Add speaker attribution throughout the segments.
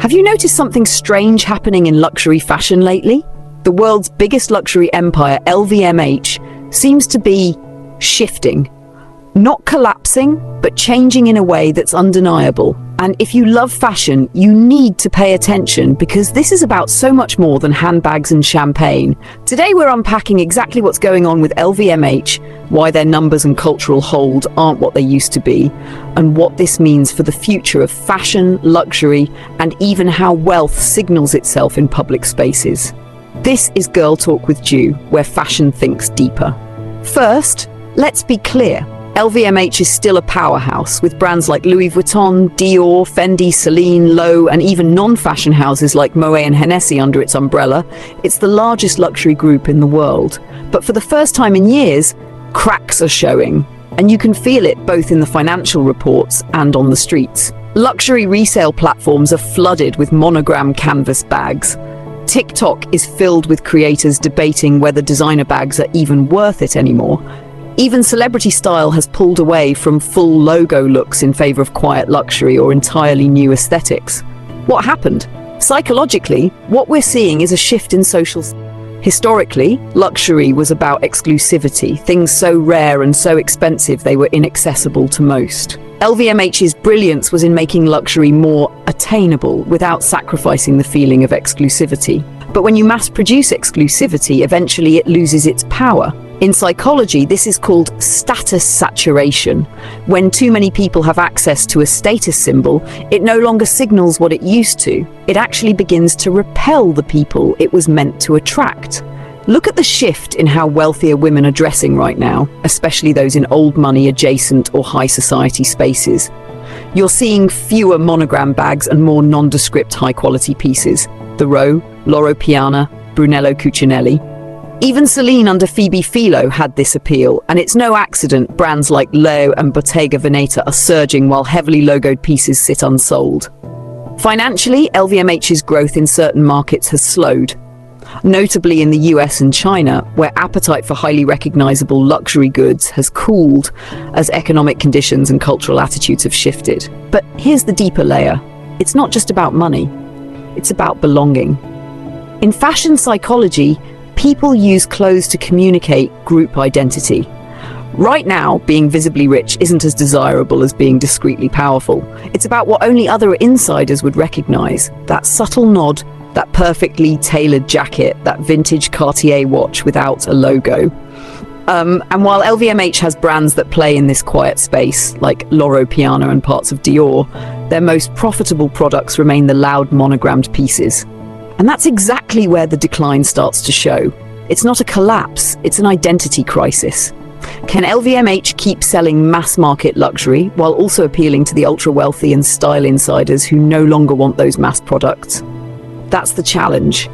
Speaker 1: Have you noticed something strange happening in luxury fashion lately? The world's biggest luxury empire, LVMH, seems to be shifting. Not collapsing, but changing in a way that's undeniable. And if you love fashion, you need to pay attention because this is about so much more than handbags and champagne. Today we're unpacking exactly what's going on with LVMH, why their numbers and cultural hold aren't what they used to be, and what this means for the future of fashion, luxury, and even how wealth signals itself in public spaces. This is Girl Talk with Ju, where fashion thinks deeper. First, let's be clear. LVMH is still a powerhouse, with brands like Louis Vuitton, Dior, Fendi, Celine, Loewe, and even non-fashion houses like Moet and Hennessy under its umbrella. It's the largest luxury group in the world. But for the first time in years, cracks are showing, and you can feel it both in the financial reports and on the streets. Luxury resale platforms are flooded with monogram canvas bags. TikTok is filled with creators debating whether designer bags are even worth it anymore. Even celebrity style has pulled away from full logo looks in favor of quiet luxury or entirely new aesthetics. What happened? Psychologically, what we're seeing is a shift in social. Historically, luxury was about exclusivity, things so rare and so expensive they were inaccessible to most. LVMH's brilliance was in making luxury more attainable without sacrificing the feeling of exclusivity. But when you mass-produce exclusivity, eventually it loses its power. In psychology, this is called status saturation. When too many people have access to a status symbol, it no longer signals what it used to. It actually begins to repel the people it was meant to attract. Look at the shift in how wealthier women are dressing right now, especially those in old money adjacent or high society spaces. You're seeing fewer monogram bags and more nondescript high-quality pieces. The Row, Loro Piana, Brunello Cucinelli. Even Celine under Phoebe Philo had this appeal, and it's no accident brands like Loewe and Bottega Veneta are surging while heavily logoed pieces sit unsold. Financially, LVMH's growth in certain markets has slowed, notably in the US and China, where appetite for highly recognizable luxury goods has cooled as economic conditions and cultural attitudes have shifted. But here's the deeper layer. It's not just about money, it's about belonging. In fashion psychology, people use clothes to communicate group identity. Right now, being visibly rich isn't as desirable as being discreetly powerful. It's about what only other insiders would recognize. That subtle nod, that perfectly tailored jacket, that vintage Cartier watch without a logo. And while LVMH has brands that play in this quiet space, like Loro Piana and parts of Dior, their most profitable products remain the loud monogrammed pieces. And that's exactly where the decline starts to show. It's not a collapse, it's an identity crisis. Can LVMH keep selling mass-market luxury while also appealing to the ultra-wealthy and style insiders who no longer want those mass products? That's the challenge.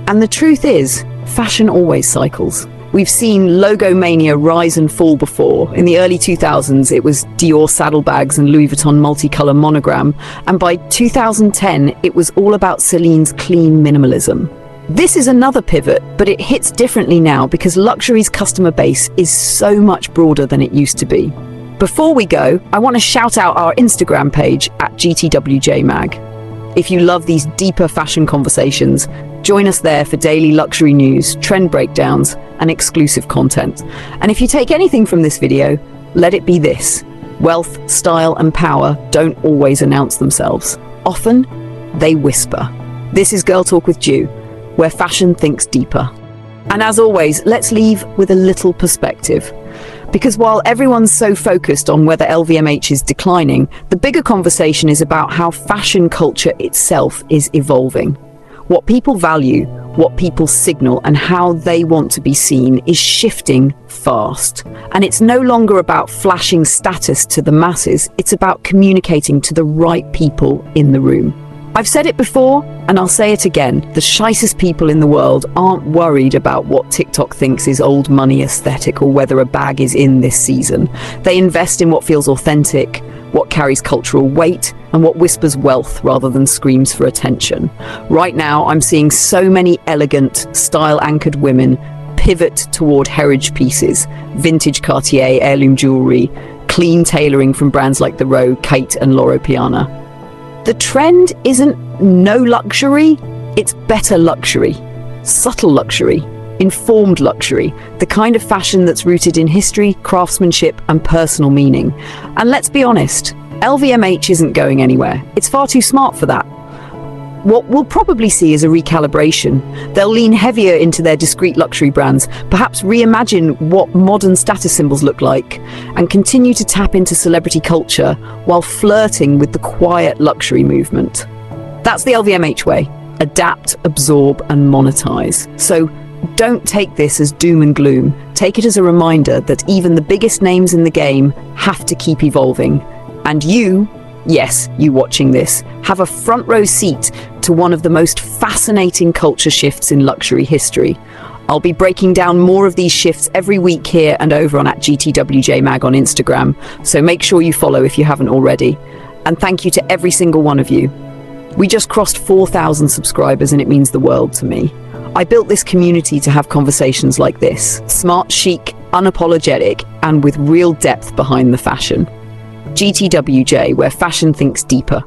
Speaker 1: And the truth is, fashion always cycles. We've seen logo mania rise and fall before. In the early 2000s, it was Dior saddlebags and Louis Vuitton multicolor monogram. And by 2010, it was all about Celine's clean minimalism. This is another pivot, but it hits differently now because luxury's customer base is so much broader than it used to be. Before we go, I want to shout out our Instagram page at GTWJMag. If you love these deeper fashion conversations, join us there for daily luxury news, trend breakdowns, and exclusive content. And if you take anything from this video, let it be this. Wealth, style, and power don't always announce themselves. Often, they whisper. This is Girl Talk with Ju, where fashion thinks deeper. And as always, let's leave with a little perspective. Because while everyone's so focused on whether LVMH is declining, the bigger conversation is about how fashion culture itself is evolving. What people value, what people signal, and how they want to be seen is shifting fast. And it's no longer about flashing status to the masses, it's about communicating to the right people in the room. I've said it before, and I'll say it again, the shyest people in the world aren't worried about what TikTok thinks is old money aesthetic or whether a bag is in this season. They invest in what feels authentic, what carries cultural weight, and what whispers wealth rather than screams for attention. Right now, I'm seeing so many elegant, style-anchored women pivot toward heritage pieces, vintage Cartier, heirloom jewelry, clean tailoring from brands like The Row, Kate, and Loro Piana. The trend isn't no luxury, it's better luxury. Subtle luxury, informed luxury, the kind of fashion that's rooted in history, craftsmanship, and personal meaning. And let's be honest, LVMH isn't going anywhere. It's far too smart for that. What we'll probably see is a recalibration. They'll lean heavier into their discreet luxury brands, perhaps reimagine what modern status symbols look like, and continue to tap into celebrity culture while flirting with the quiet luxury movement. That's the LVMH way. Adapt, absorb, and monetize. So don't take this as doom and gloom. Take it as a reminder that even the biggest names in the game have to keep evolving. And you, yes, you watching this, have a front row seat to one of the most fascinating culture shifts in luxury history. I'll be breaking down more of these shifts every week here and over on @GTWJMag on Instagram, so make sure you follow if you haven't already. And thank you to every single one of you. We just crossed 4,000 subscribers and it means the world to me. I built this community to have conversations like this, smart, chic, unapologetic, and with real depth behind the fashion. GTWJ, where fashion thinks deeper.